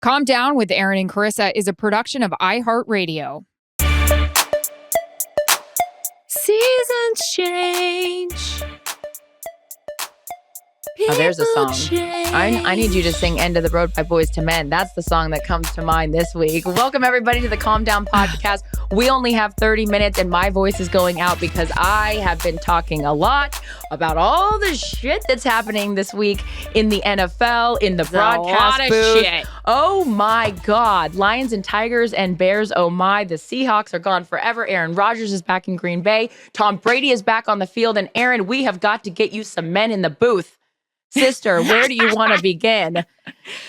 Calm Down with Erin and Charissa is a production of iHeartRadio. Seasons change. Oh, there's a song. Change. I need you to sing End of the Road by Boys to Men. That's the song that comes to mind this week. Welcome, everybody, to the Calm Down podcast. We only have 30 minutes, and my voice is going out because I have been talking a lot about all the shit that's happening this week in the NFL, in the broadcast booth. Shit. Oh, my God. Lions and Tigers and Bears, oh, my. The Seahawks are gone forever. Aaron Rodgers is back in Green Bay. Tom Brady is back on the field. And, Aaron, we have got to get you some men in the booth. Sister, where do you want to begin?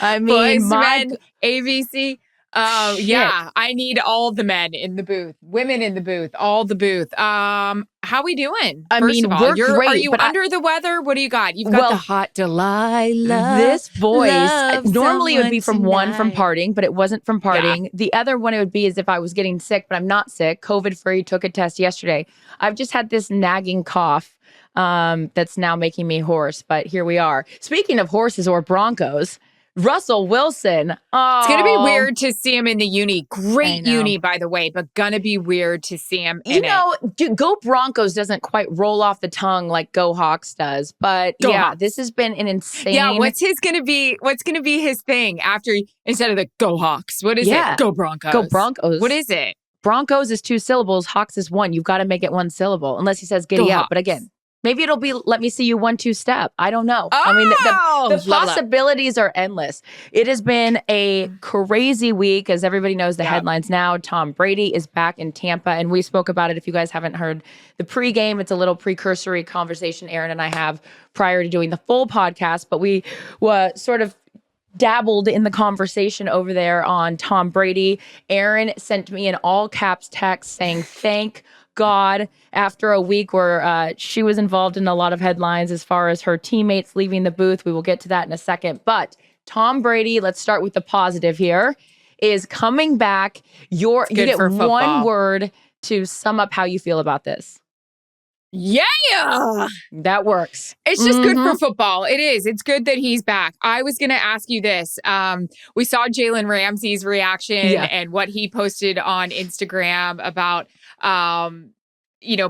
I mean, Boys, men, ABC. Yeah, I need all the men in the booth, women in the booth, all the booth. How we doing? I First mean, of all, we're great. Are you under the weather? What do you got? You've got the hot Delilah. This voice, normally it would be from one from partying, but it wasn't from partying. Yeah. The other one it would be is if I was getting sick, but I'm not sick. COVID-free, took a test yesterday. I've just had this nagging cough that's now making me hoarse, but here we are. Speaking of horses or Broncos, Russell Wilson. Oh, it's going to be weird to see him in the uni. Great uni, by the way, but going to be weird to see him in Go Broncos doesn't quite roll off the tongue like Go Hawks does. But Hawks. This has been an insane. Yeah, what's going to be his thing after, instead of the Go Hawks? What is it? Go Broncos. Go Broncos. What is it? Broncos is 2 syllables. Hawks is 1. You've got to make it 1 syllable, unless he says giddy Go up. Hawks. But again, maybe it'll be let me see you 1-2 step. I don't know. Oh, I mean, the love possibilities are endless. It has been a crazy week, as everybody knows the headlines now. Tom Brady is back in Tampa, and we spoke about it. If you guys haven't heard the pregame, it's a little precursory conversation Aaron and I have prior to doing the full podcast, but we sort of dabbled in the conversation over there on Tom Brady. Aaron sent me an all caps text saying, thank God, after a week where she was involved in a lot of headlines as far as her teammates leaving the booth. We will get to that in a second. But Tom Brady, let's start with the positive here, is coming back. You get one word to sum up how you feel about this. Yeah, that works. It's just good for football. It is. It's good that he's back. I was going to ask you this. We saw Jalen Ramsey's reaction and what he posted on Instagram about,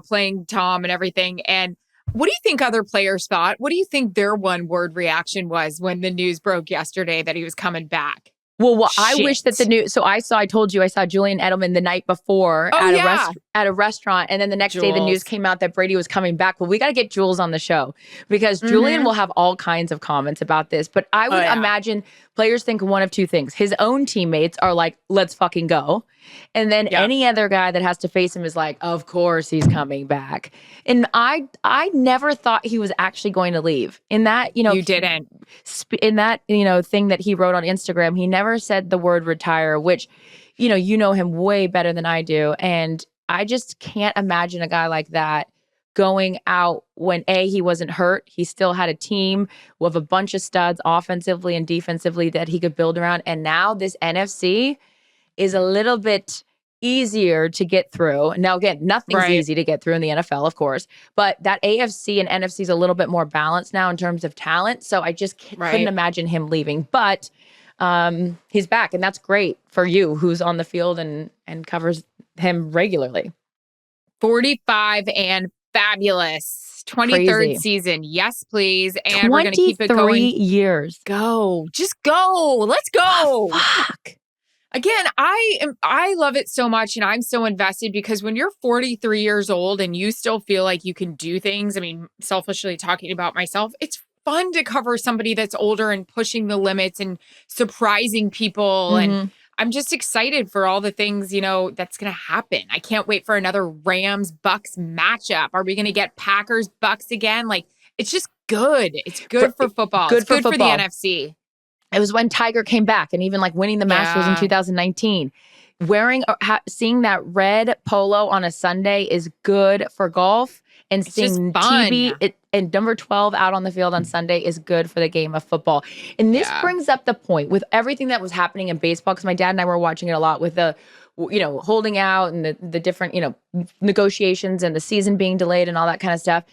playing Tom and everything. And what do you think other players thought? What do you think their one word reaction was when the news broke yesterday that he was coming back? Well, I wish that the news. So I told you I saw Julian Edelman the night before at a restaurant. And then the next day the news came out that Brady was coming back. Well, we got to get Jules on the show because Julian will have all kinds of comments about this. But I would imagine players think one of two things. His own teammates are like, let's fucking go. And then any other guy that has to face him is like, of course he's coming back. And I never thought he was actually going to leave. In that, you didn't. In that, thing that he wrote on Instagram, he never said the word retire, which, you know him way better than I do. And I just can't imagine a guy like that going out when he wasn't hurt. He still had a team with a bunch of studs offensively and defensively that he could build around. And now this NFC is a little bit easier to get through. Now, again, nothing's easy to get through in the NFL, of course, but that AFC and NFC is a little bit more balanced now in terms of talent. So I just couldn't imagine him leaving, but he's back, and that's great for you, who's on the field and covers him regularly. 45 and fabulous. 23rd season. Yes, please. And we're going to keep it going. 23 years. Go. Just go. Let's go. Oh, fuck. Again, I love it so much, and I'm so invested because when you're 43 years old and you still feel like you can do things, I mean, selfishly talking about myself, it's fun to cover somebody that's older and pushing the limits and surprising people. And I'm just excited for all the things, that's going to happen. I can't wait for another Rams-Bucks matchup. Are we going to get Packers-Bucks again? Like, it's just good. It's good for football. It's good for the NFC. It was when Tiger came back and even like winning the Masters in 2019. Seeing that red polo on a Sunday is good for golf, and seeing TB and number 12 out on the field on Sunday is good for the game of football. And this brings up the point with everything that was happening in baseball, because my dad and I were watching it a lot with the, holding out and the different, negotiations and the season being delayed and all that kind of stuff.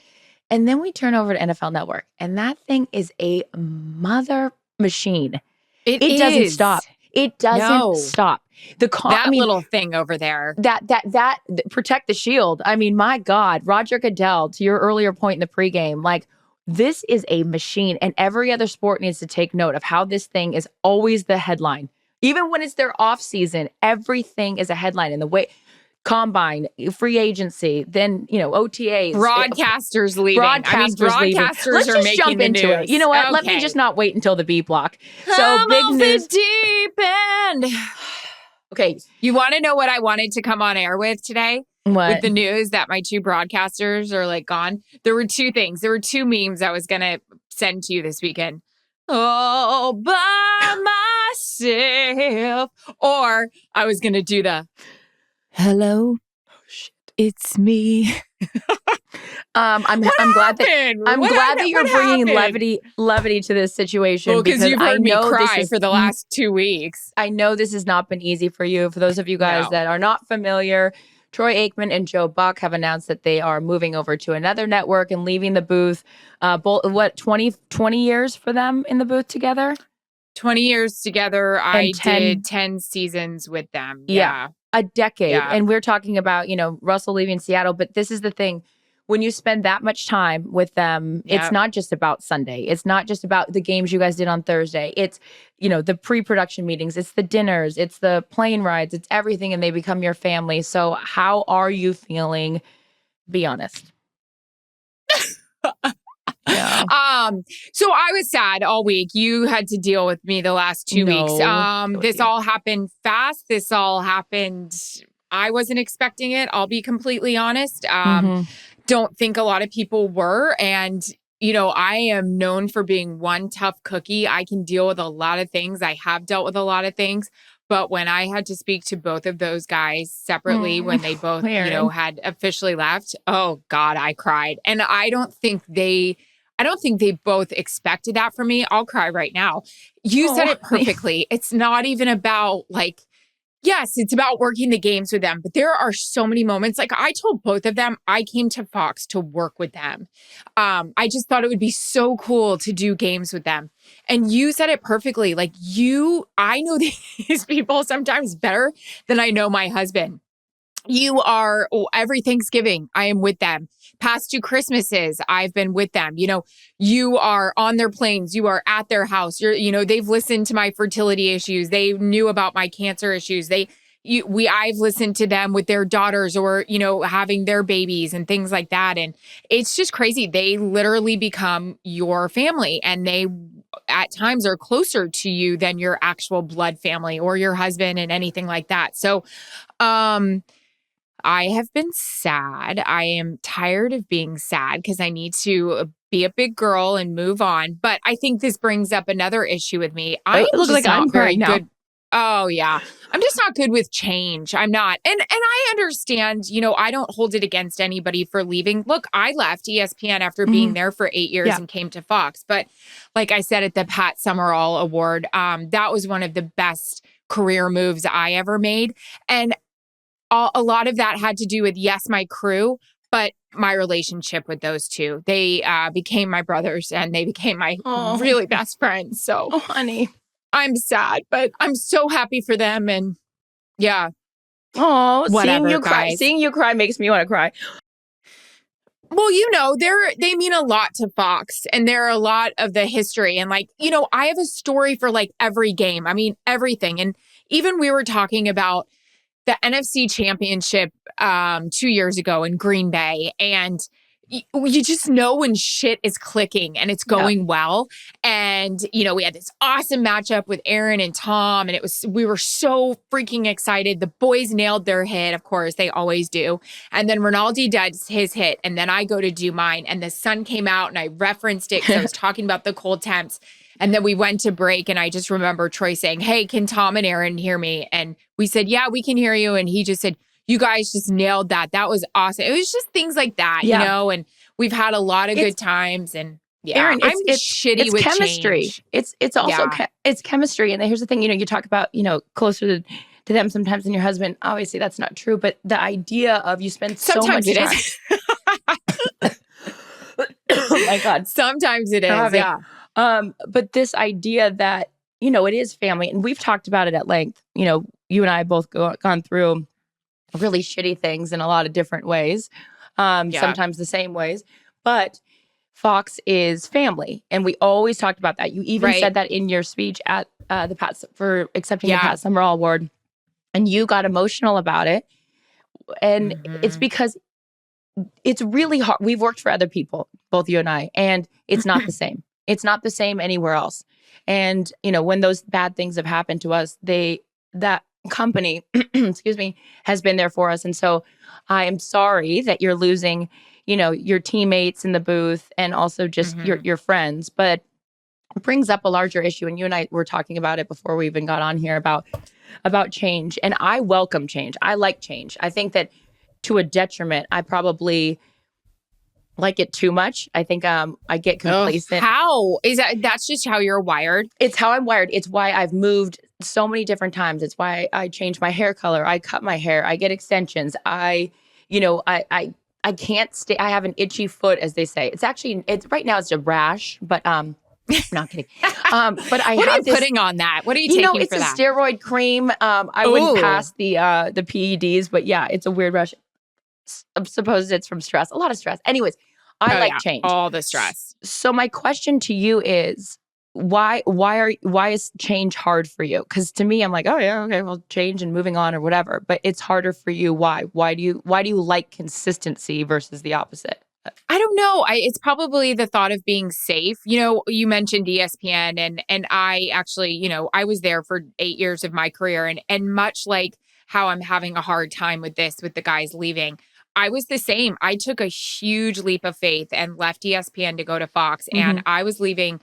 And then we turn over to NFL Network, and that thing is a mother machine. It doesn't stop. It doesn't No. stop. That little thing over there. That protect the shield. I mean, my God, Roger Goodell, to your earlier point in the pregame, like this is a machine, and every other sport needs to take note of how this thing is always the headline. Even when it's their off season, everything is a headline. And the way combine, free agency, then OTAs, Broadcasters leaving. Broadcasters leaving. Let's are just making jump the into news. it. You know what? Okay. Let me just not wait until the B block. So Come big off news. the deep end. Okay, you want to know what I wanted to come on air with today? What? With the news that my two broadcasters are like gone. There were two things. There were two memes I was gonna send to you this weekend. All by myself. Or I was gonna do the hello. Oh shit. It's me. I'm glad that you're bringing levity to this situation. Well, because you've heard me cry for the last 2 weeks. I know this has not been easy for you. For those of you guys that are not familiar, Troy Aikman and Joe Buck have announced that they are moving over to another network and leaving the booth. 20 years for them in the booth together? 20 years together. I did 10 seasons with them. Yeah. A decade. Yeah. And we're talking about, Russell leaving Seattle. But this is the thing. When you spend that much time with them, it's not just about Sunday. It's not just about the games you guys did on Thursday. It's, the pre-production meetings. It's the dinners. It's the plane rides. It's everything. And they become your family. So how are you feeling? Be honest. Yeah. So I was sad all week. You had to deal with me the last 2 weeks. This all happened fast. This all happened. I wasn't expecting it. I'll be completely honest. Don't think a lot of people were. And, I am known for being one tough cookie. I can deal with a lot of things. I have dealt with a lot of things. But when I had to speak to both of those guys separately, when they both, had officially left, oh God, I cried. And I don't think they both expected that from me. I'll cry right now. You said it perfectly. It's not even about yes, it's about working the games with them, but there are so many moments. Like I told both of them, I came to Fox to work with them. I just thought it would be so cool to do games with them. And you said it perfectly. I know these people sometimes better than I know my husband. You are every Thanksgiving, I am with them. Past 2 Christmases, I've been with them. You are on their planes. You are at their house. They've listened to my fertility issues. They knew about my cancer issues. I've listened to them with their daughters or, having their babies and things like that. And it's just crazy. They literally become your family, and they at times are closer to you than your actual blood family or your husband and anything like that. So, I have been sad. I am tired of being sad because I need to be a big girl and move on. But I think this brings up another issue with me. It looks like I'm very good. now. Oh yeah. I'm just not good with change. I'm not. And I understand, I don't hold it against anybody for leaving. Look, I left ESPN after being there for 8 years and came to Fox. But like I said at the Pat Summerall Award, that was one of the best career moves I ever made. And a lot of that had to do with, yes, my crew, but my relationship with those two. They became my brothers, and they became my really best friends. So, honey, I'm sad, but I'm so happy for them. And yeah. Oh, whatever, seeing you cry makes me want to cry. Well, they mean a lot to Fox, and they're a lot of the history. And I have a story for every game. I mean, everything. And even we were talking about the NFC Championship 2 years ago in Green Bay. And you just know when shit is clicking and it's going well. And, we had this awesome matchup with Erin and Tom, and we were so freaking excited. The boys nailed their hit. Of course, they always do. And then Ronaldo does his hit, and then I go to do mine, and the sun came out, and I referenced it because I was talking about the cold temps. And then we went to break, and I just remember Troy saying, "Hey, can Tom and Erin hear me?" And we said, "Yeah, we can hear you." And he just said, "You guys just nailed that. That was awesome." It was just things like that, and we've had a lot of good times. And Erin, I'm shitty with chemistry. Change. It's also it's chemistry. And here's the thing, you talk about, closer to them sometimes than your husband. Obviously, that's not true. But the idea of you spend sometimes so much it time. is. Oh my God. Sometimes it is. Yeah. But this idea that it is family. And we've talked about it at length. You and I both gone through really shitty things in a lot of different ways, sometimes the same ways. But Fox is family. And we always talked about that. You even said that in your speech at the for accepting the Pat Summerall Award. And you got emotional about it. And it's because it's really hard. We've worked for other people, both you and I, and it's not the same. It's not the same anywhere else. And, when those bad things have happened to us, that company, excuse me, has been there for us. And so I am sorry that you're losing, your teammates in the booth and also just your friends. But it brings up a larger issue. And you and I were talking about it before we even got on here about change. And I welcome change. I like change. I think that to a detriment, I probably like it too much. I think I get complacent. How is that? That's just how you're wired. It's how I'm wired. It's why I've moved so many different times. It's why I change my hair color. I cut my hair. I get extensions. I can't stay. I have an itchy foot, as they say. It's right now. It's a rash, but not kidding. But I what have are you putting on that? What are you taking for that? It's a steroid cream. I wouldn't pass the PEDs, but yeah, it's a weird rash. I suppose it's from stress. A lot of stress. Anyways, I like change. All the stress. So my question to you is, why is change hard for you? Because to me, I'm like, oh yeah, okay, well, change and moving on or whatever. But it's harder for you. Why? Why do you like consistency versus the opposite? I don't know. It's probably the thought of being safe. You mentioned ESPN and I actually, I was there for 8 years of my career and much like how I'm having a hard time with the guys leaving, I was the same. I took a huge leap of faith and left ESPN to go to Fox and I was leaving,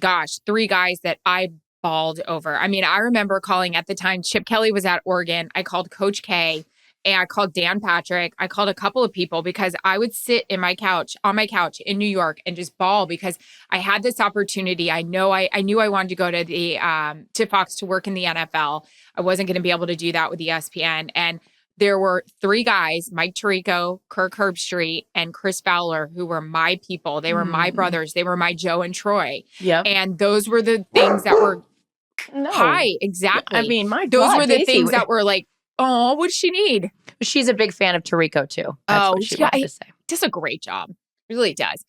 3 guys that I bawled over. I mean, I remember calling at the time, Chip Kelly was at Oregon. I called Coach K. And I called Dan Patrick. I called a couple of people because I would sit on my couch in New York and just bawl because I had this opportunity. I knew I wanted to go to to Fox to work in the NFL. I wasn't going to be able to do that with ESPN. And there were 3 guys, Mike Tirico, Kirk Herbstreit, and Chris Fowler, who were my people. They were my brothers. They were my Joe and Troy. Yeah. And those were the things that were hi, exactly. I mean, those were the things that were like, oh, what does she need? She's a big fan of Tirico too. That's what she wanted to say. Does a great job. Really does.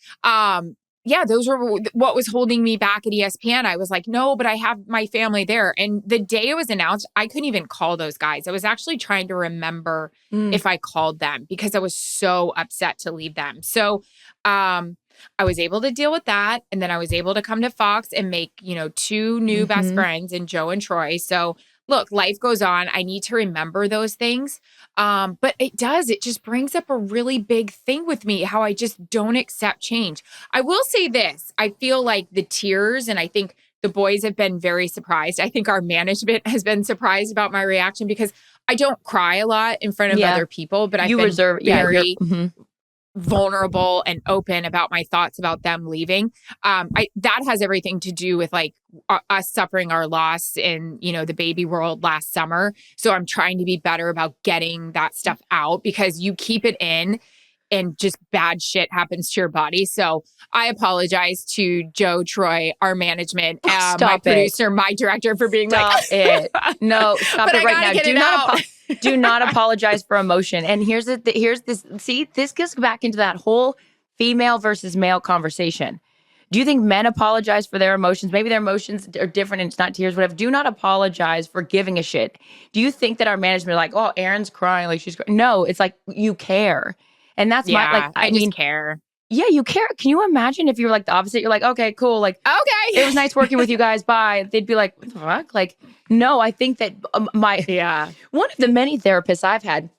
Those were what was holding me back at ESPN. I was like, no, but I have my family there. And the day it was announced, I couldn't even call those guys. I was actually trying to remember if I called them because I was so upset to leave them. So I was able to deal with that. And then I was able to come to Fox and make, 2 new best friends in Joe and Troy. So look, life goes on. I need to remember those things. But it just brings up a really big thing with me, how I just don't accept change. I will say this. I feel like the tears, and I think the boys have been very surprised. I think our management has been surprised about my reaction because I don't cry a lot in front of other people, but I've been very vulnerable and open about my thoughts about them leaving. That has everything to do with like us suffering our loss in, the baby world last summer. So I'm trying to be better about getting that stuff out because you keep it in and just bad shit happens to your body. So I apologize to Joe, Troy, our management, my producer, my director for being stop it. No, stop it right now. Do not apologize for emotion. And here's this. See, this goes back into that whole female versus male conversation. Do you think men apologize for their emotions? Maybe their emotions are different and it's not tears, whatever. Do not apologize for giving a shit. Do you think that our management are like, oh, Erin's crying, like she's crying? No, it's like you care. And that's I mean, just care. Yeah, you care. Can you imagine if you were like the opposite? You're like, okay, cool. Like, okay, it was nice working with you guys. Bye. They'd be like, what the fuck? Like, no, I think that one of the many therapists I've had,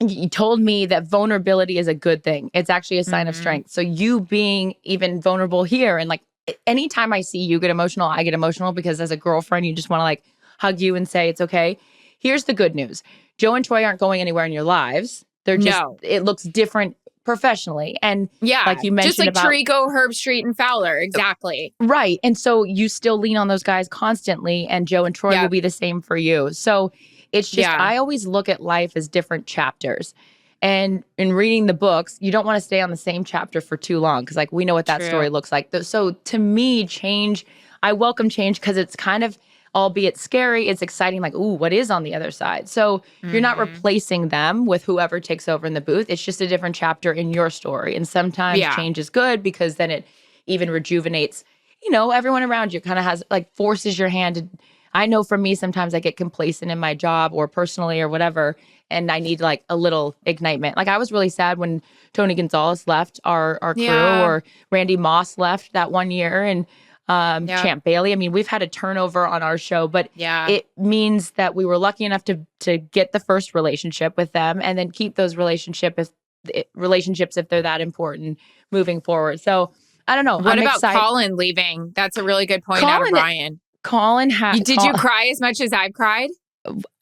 you told me that vulnerability is a good thing. It's actually a sign of strength. So you being even vulnerable here and like anytime I see you get emotional, I get emotional because as a girlfriend, you just want to like hug you and say it's okay. Here's the good news. Joe and Troy aren't going anywhere in your lives. They're just, it looks different professionally. And like you mentioned just like Tirico, Herbstreit, and Fowler. Exactly. Right. And so you still lean on those guys constantly and Joe and Troy will be the same for you. So it's just, I always look at life as different chapters. And in reading the books, you don't want to stay on the same chapter for too long because like we know what that story looks like. So to me, change, I welcome change because it's kind of albeit scary, it's exciting. Like, ooh, what is on the other side? So you're not replacing them with whoever takes over in the booth. It's just a different chapter in your story. And sometimes change is good because then it even rejuvenates, everyone around you, kind of has like forces your hand to, I know for me, sometimes I get complacent in my job or personally or whatever, and I need like a little ignitement. Like I was really sad when Tony Gonzalez left our crew, or Randy Moss left that one year, and Champ Bailey. I mean, we've had a turnover on our show, but it means that we were lucky enough to get the first relationship with them and then keep those relationships if they're that important moving forward. So I don't know. What about Colin leaving? That's a really good point out of Ryan. Colin did you cry as much as I've cried?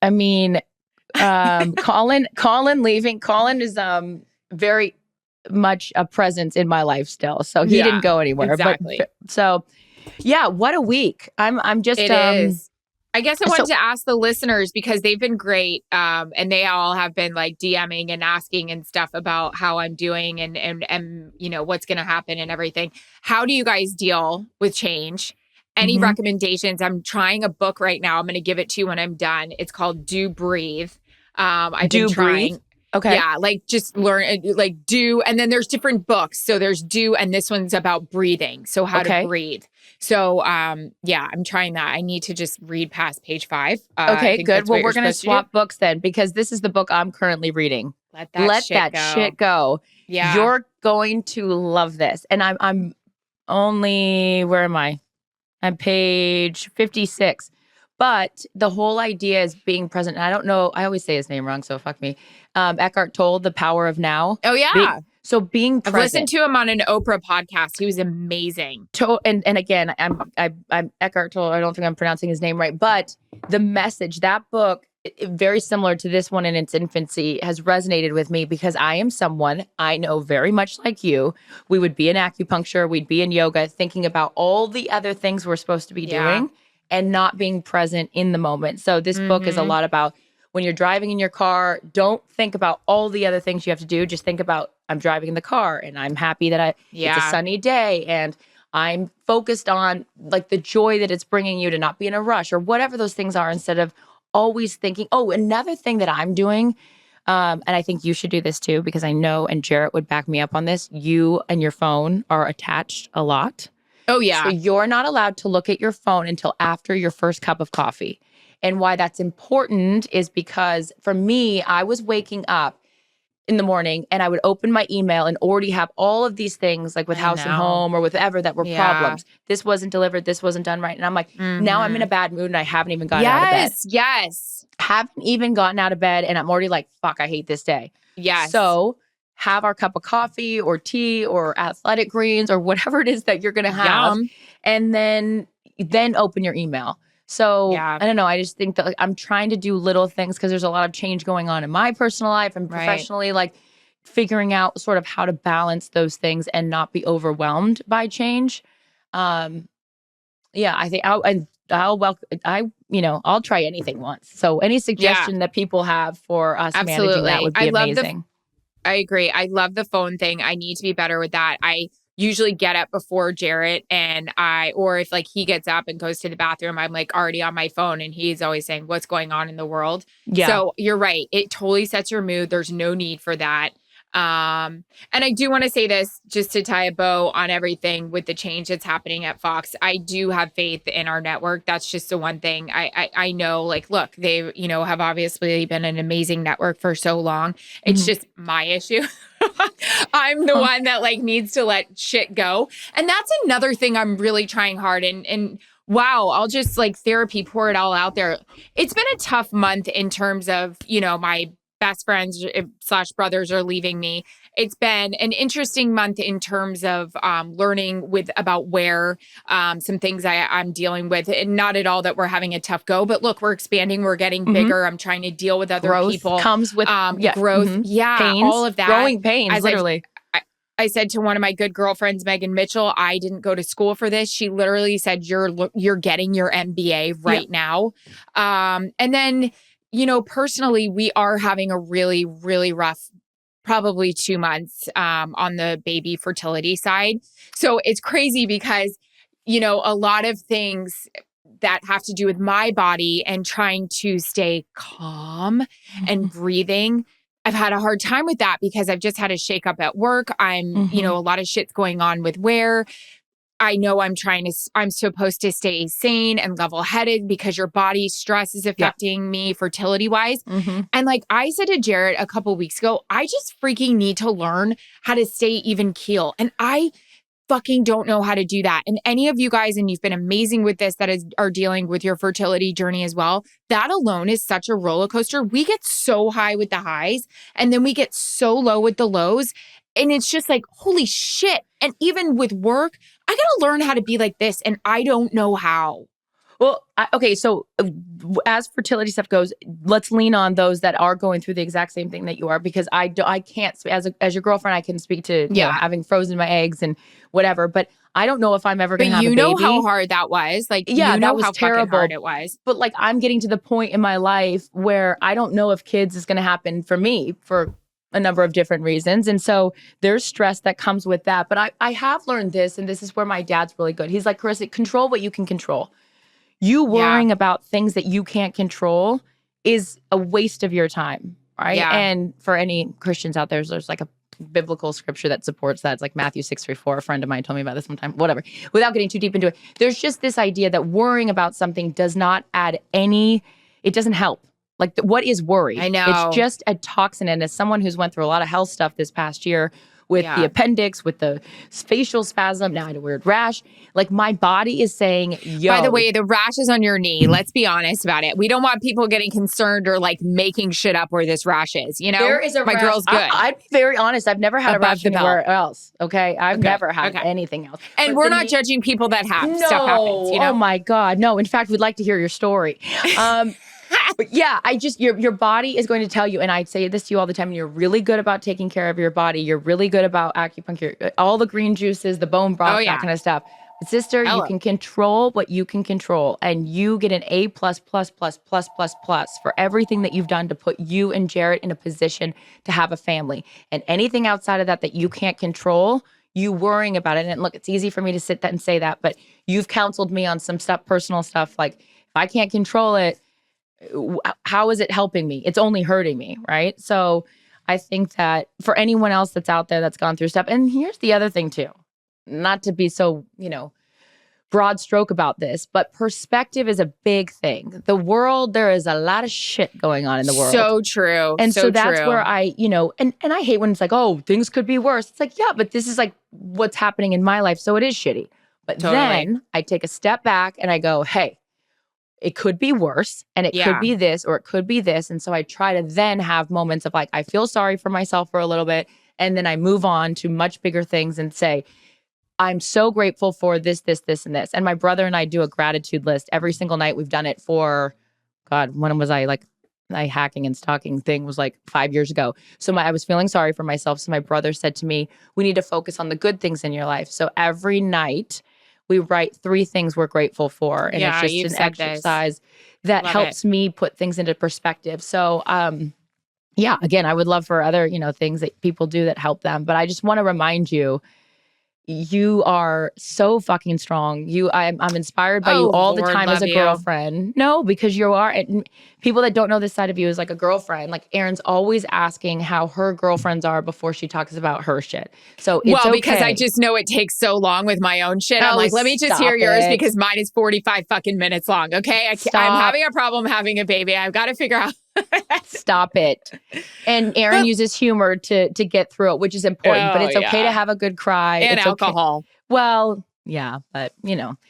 I mean, Colin leaving. Colin is very much a presence in my life still. So he didn't go anywhere. Exactly. What a week. I'm just It is. I guess I wanted to ask the listeners, because they've been great, and they all have been like DMing and asking and stuff about how I'm doing and what's going to happen and everything. How do you guys deal with change? Any recommendations? I'm trying a book right now. I'm going to give it to you when I'm done. It's called Do Breathe. I've been trying. Okay. Yeah, like just learn, like do, and then there's different books. So there's do, and this one's about breathing. So how to breathe. So I'm trying that. I need to just read past page 5. Okay, good. Well, we're going to swap books then, because this is the book I'm currently reading. Let that shit go. Yeah. You're going to love this. And I'm only, where am I? I'm page 56. But the whole idea is being present. And I don't know. I always say his name wrong, so fuck me. Eckhart Tolle, The Power of Now. Oh, yeah. Being present. I've listened to him on an Oprah podcast. He was amazing. And again, I'm Eckhart Tolle. I don't think I'm pronouncing his name right. But the message, that book, very similar to this one in its infancy, has resonated with me because I am someone I know very much like you. We would be in acupuncture. We'd be in yoga, thinking about all the other things we're supposed to be doing and not being present in the moment. So this book is a lot about when you're driving in your car, don't think about all the other things you have to do. Just think about, I'm driving in the car and I'm happy that it's a sunny day and I'm focused on like the joy that it's bringing you, to not be in a rush or whatever those things are, instead of always thinking, another thing that I'm doing, and I think you should do this too, because I know, and Jarrett would back me up on this, you and your phone are attached a lot. Oh, yeah. So you're not allowed to look at your phone until after your first cup of coffee. And why that's important is because for me, I was waking up in the morning and I would open my email and already have all of these things, like with House and Home or with ever, that were problems. This wasn't delivered. This wasn't done right. And I'm like, now I'm in a bad mood and I haven't even gotten out of bed. Yes. Haven't even gotten out of bed and I'm already like, fuck, I hate this day. Yes. So have our cup of coffee or tea or athletic greens or whatever it is that you're going to have. And then open your email. So I don't know. I just think that I'm trying to do little things because there's a lot of change going on in my personal life and professionally, like figuring out sort of how to balance those things and not be overwhelmed by change. I think I'll try anything once. So any suggestion that people have for us managing that would be amazing. I agree. I love the phone thing. I need to be better with that. I usually get up before Jarrett or if like he gets up and goes to the bathroom, I'm like already on my phone and he's always saying what's going on in the world. Yeah. So you're right. It totally sets your mood. There's no need for that. And I do want to say this just to tie a bow on everything with the change that's happening at Fox. I do have faith in our network. That's just the one thing I know, like, look, they, have obviously been an amazing network for so long. It's just my issue. I'm the one that like needs to let shit go. And that's another thing I'm really trying hard. And wow, I'll just like therapy, pour it all out there. It's been a tough month in terms of, my best friends / brothers are leaving me. It's been an interesting month in terms of learning about where some things I'm dealing with. And not at all that we're having a tough go, but look, we're expanding, we're getting bigger. I'm trying to deal with other growth people. Comes with growth. Yeah, pains, all of that. Growing pains, literally. I said to one of my good girlfriends, Megan Mitchell, I didn't go to school for this. She literally said, you're getting your MBA right now. And then, personally, we are having a really, really rough, probably 2 months on the baby fertility side. So it's crazy because, a lot of things that have to do with my body and trying to stay calm and breathing. I've had a hard time with that because I've just had a shakeup at work. I'm, a lot of shit's going on with where I know I'm supposed to stay sane and level headed because your body stress is affecting me fertility wise. And like I said to Jared a couple weeks ago, I just freaking need to learn how to stay even keel. And I fucking don't know how to do that. And any of you guys, and you've been amazing with this, are dealing with your fertility journey as well. That alone is such a roller coaster. We get so high with the highs and then we get so low with the lows. And it's just like, holy shit. And even with work, I got to learn how to be like this. And I don't know how. Well, okay. So as fertility stuff goes, let's lean on those that are going through the exact same thing that you are, because I can't, as your girlfriend, I can speak to having frozen my eggs and whatever, but I don't know if I'm ever going to have a baby. But you know how hard that was. Like, that was how terrible. Fucking hard it was. But like, I'm getting to the point in my life where I don't know if kids is going to happen for me for a number of different reasons. And so there's stress that comes with that. But I have learned this, and this is where my dad's really good. He's like, Charissa, control what you can control. You worrying about things that you can't control is a waste of your time, right? Yeah. And for any Christians out there, there's like a biblical scripture that supports that. It's like Matthew 6:34. A friend of mine told me about this one time. Whatever. Without getting too deep into it, there's just this idea that worrying about something does not add it doesn't help. Like, what is worry? I know. It's just a toxin. And as someone who's went through a lot of health stuff this past year, with the appendix, with the facial spasm, now I had a weird rash. Like, my body is saying, yo. By the way, the rash is on your knee. Let's be honest about it. We don't want people getting concerned or like making shit up where this rash is. There is a my rash. girl's good. I'd be very honest. I've never had Above a rash the belt. anywhere else. Okay. I've never had anything else. And But we're not judging people that have. Stuff happens. Oh my God. No. In fact, we'd like to hear your story. But yeah, your body is going to tell you, and I say this to you all the time, you're really good about taking care of your body. You're really good about acupuncture, all the green juices, the bone broth, that kind of stuff. But sister, you can control what you can control, and you get an A++++++ for everything that you've done to put you and Jared in a position to have a family. And anything outside of that you can't control, you worrying about it. And look, it's easy for me to sit there and say that, but you've counseled me on some stuff, personal stuff. Like, if I can't control it, how is it helping me? It's only hurting me, right? So I think that for anyone else that's out there that's gone through stuff, and here's the other thing too, not to be so, broad stroke about this, but perspective is a big thing. The world, there is a lot of shit going on in the world. So true. And so that's where I, and I hate when it's like, oh, things could be worse. It's like, yeah, but this is like what's happening in my life. So it is shitty. But then I take a step back and I go, hey, it could be worse, and it could be this, or it could be this. And so I try to then have moments of like, I feel sorry for myself for a little bit. And then I move on to much bigger things and say, I'm so grateful for this, this, this, and this. And my brother and I do a gratitude list every single night. We've done it for, God, when was I like, my hacking and stalking thing was like 5 years ago. So I was feeling sorry for myself. So my brother said to me, we need to focus on the good things in your life. So every night, we write 3 things we're grateful for. And it's just an exercise that helps me put things into perspective. So, again, I would love for other, things that people do that help them. But I just want to remind you, you are so fucking strong. I'm inspired by you all the time as a girlfriend. No, because you are. And people that don't know this side of you is like a girlfriend. Like, Erin's always asking how her girlfriends are before she talks about her shit. So it's because I just know it takes so long with my own shit. I'm like, let me just hear yours because mine is 45 fucking minutes long. Okay, I'm having a problem having a baby. I've got to figure out. Stop it. And Erin uses humor to get through it, which is important. But it's okay to have a is a good cry. And it's alcohol. Okay. Well, yeah, but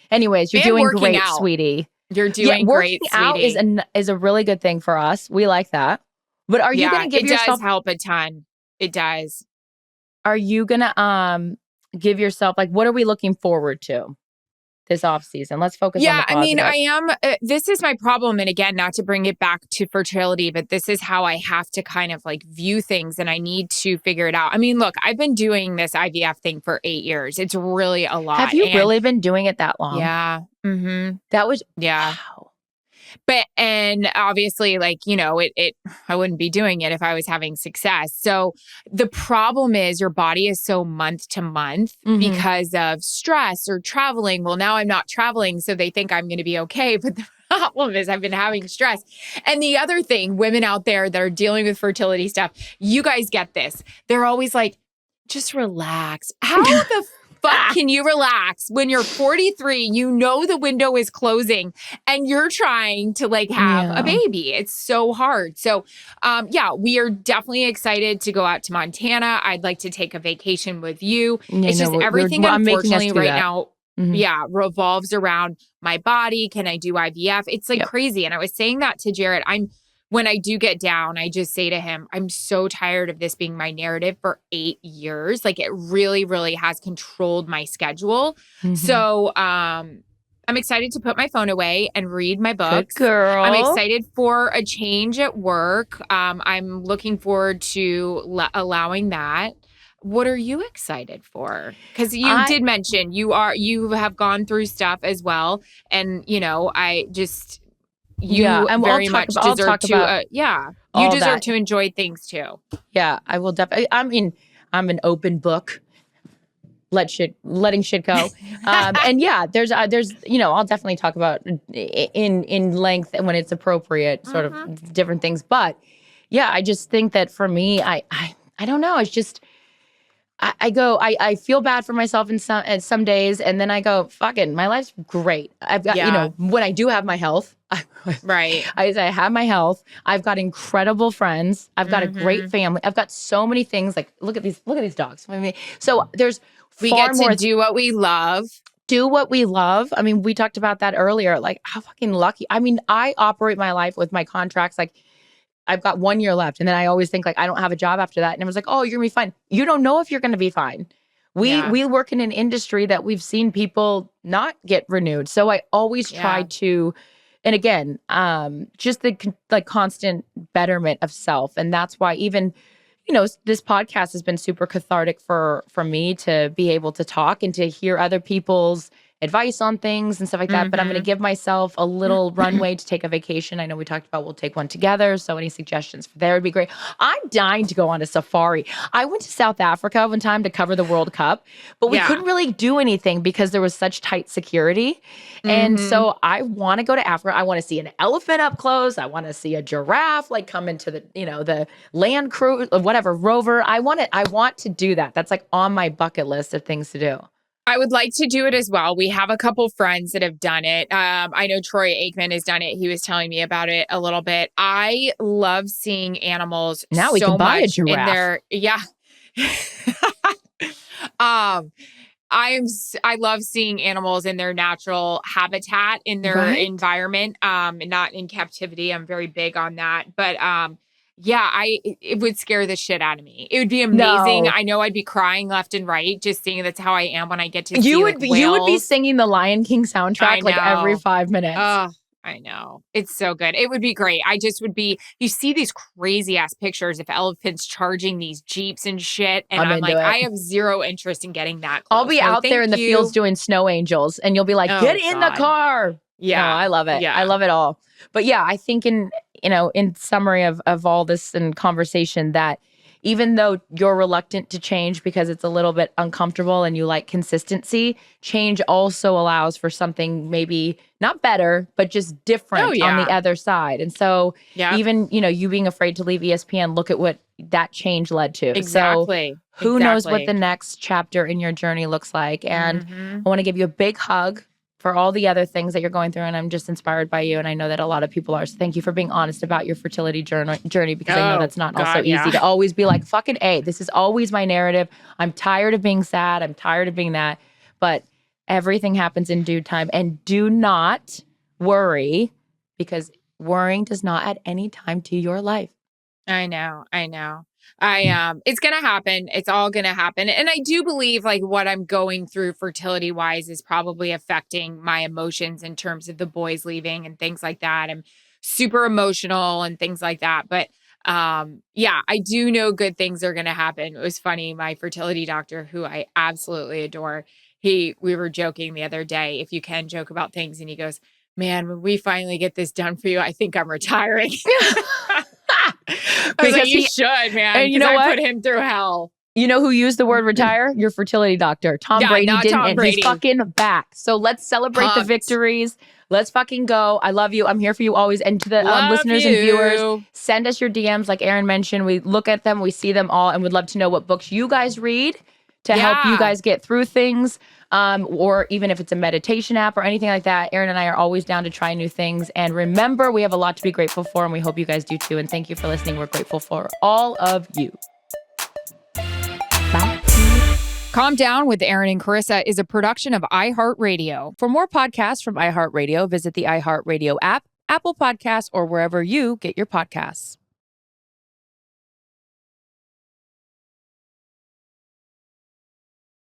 anyways, you're doing great, out. Sweetie. You're doing great, sweetie. Working out is a really good thing for us. We like that. But are you going to give yourself? It does help a ton. It does. Are you going to give yourself, like, what are we looking forward to this off season? Let's focus on the positive. I mean, I am, this is my problem. And again, not to bring it back to fertility, but this is how I have to kind of like view things, and I need to figure it out. I mean, look, I've been doing this IVF thing for 8 years. It's really a lot. Have you really been doing it that long? Yeah. Mm-hmm. That was, wow. And obviously, like, I wouldn't be doing it if I was having success. So the problem is your body is so month to month because of stress or traveling. Well, now I'm not traveling, so they think I'm going to be okay. But the problem is I've been having stress. And the other thing, women out there that are dealing with fertility stuff, you guys get this. They're always like, just relax. How the fuck can you relax when you're 43, the window is closing and you're trying to like have a baby? It's so hard. So, we are definitely excited to go out to Montana. I'd like to take a vacation with you. It's just everything, unfortunately, right now, revolves around my body. Can I do IVF? It's like crazy. And I was saying that to Jared. When I do get down, I just say to him, I'm so tired of this being my narrative for 8 years. Like, it really, really has controlled my schedule. So I'm excited to put my phone away and read my books. Good girl. I'm excited for a change at work. I'm looking forward to allowing that. What are you excited for? Because you did mention you have gone through stuff as well. And, I just... and very much deserve to, you deserve to enjoy things too. Yeah, I will definitely. I mean, I'm an open book. Letting shit go. And there's, I'll definitely talk about in length and when it's appropriate, sort of different things. But I just think that for me, I don't know. It's just, I feel bad for myself in some days, and then I go, fucking, my life's great. I've got, when I do have my health, right. I have my health. I've got incredible friends. I've got a great family. I've got so many things. Like, look at these dogs. I mean, so we get to do what we love. Do what we love. I mean, we talked about that earlier. Like, how fucking lucky. I mean, I operate my life with my contracts. Like, I've got 1 year left. And then I always think like, I don't have a job after that. And everyone's like, oh, you're gonna be fine. You don't know if you're gonna be fine. We work in an industry that we've seen people not get renewed. So I always try to, and again, just the constant betterment of self. And that's why even, this podcast has been super cathartic for me to be able to talk and to hear other people's advice on things and stuff like that. But I'm going to give myself a little runway to take a vacation. I know we talked about we'll take one together. So any suggestions for there would be great. I'm dying to go on a safari. I went to South Africa one time to cover the World Cup, but we couldn't really do anything because there was such tight security. And so I want to go to Africa. I want to see an elephant up close. I want to see a giraffe like come into the, the land cruise, whatever, rover. I want to do that. That's like on my bucket list of things to do. I would like to do it as well. We have a couple friends that have done it. I know Troy Aikman has done it. He was telling me about it a little bit. I love seeing animals now we so can buy much a giraffe. In their I love seeing animals in their natural habitat, in their environment, and not in captivity. I'm very big on that. But it would scare the shit out of me. It would be amazing. No. I know I'd be crying left and right, just seeing that's how I am when I get to see you whales. would be singing the Lion King soundtrack like every 5 minutes. I know. It's so good. It would be great. I just would be, you see these crazy ass pictures of elephants charging these Jeeps and shit. And I'm like, I have zero interest in getting that close. I'll be out there in the fields doing snow angels and you'll be like, get in the car. Yeah. No, I love it. Yeah. I love it all. But I think in summary of all this and conversation, that even though you're reluctant to change because it's a little bit uncomfortable and you like consistency, change also allows for something maybe not better, but just different on the other side. And so even, you being afraid to leave ESPN, look at what that change led to. Exactly. So who knows what the next chapter in your journey looks like. And I want to give you a big hug for all the other things that you're going through. And I'm just inspired by you. And I know that a lot of people are. So thank you for being honest about your fertility journey, because I know that's not also easy to always be like, fucking A, this is always my narrative. I'm tired of being sad. I'm tired of being that. But everything happens in due time. And do not worry, because worrying does not add any time to your life. I know. It's going to happen. It's all going to happen. And I do believe like what I'm going through fertility wise is probably affecting my emotions in terms of the boys leaving and things like that. I'm super emotional and things like that. But I do know good things are going to happen. It was funny. My fertility doctor, who I absolutely adore, we were joking the other day, if you can joke about things. And he goes, man, when we finally get this done for you, I think I'm retiring. Because you should, man. And you know I what? put him through hell. You know who used the word retire? Your fertility doctor. Tom Brady not didn't, Tom and Brady. he's fucking back. So let's celebrate the Pumped. victories. Let's fucking go. I love you. I'm here for you always. And to the listeners and viewers, send us your DMs like Erin mentioned. We look at them, we see them all, and would love to know what books you guys read to help you guys get through things. Or even if it's a meditation app or anything like that. Erin and I are always down to try new things. And remember, we have a lot to be grateful for, and we hope you guys do too. And thank you for listening. We're grateful for all of you. Bye. Calm Down with Erin and Charissa is a production of iHeartRadio. For more podcasts from iHeartRadio, visit the iHeartRadio app, Apple Podcasts, or wherever you get your podcasts.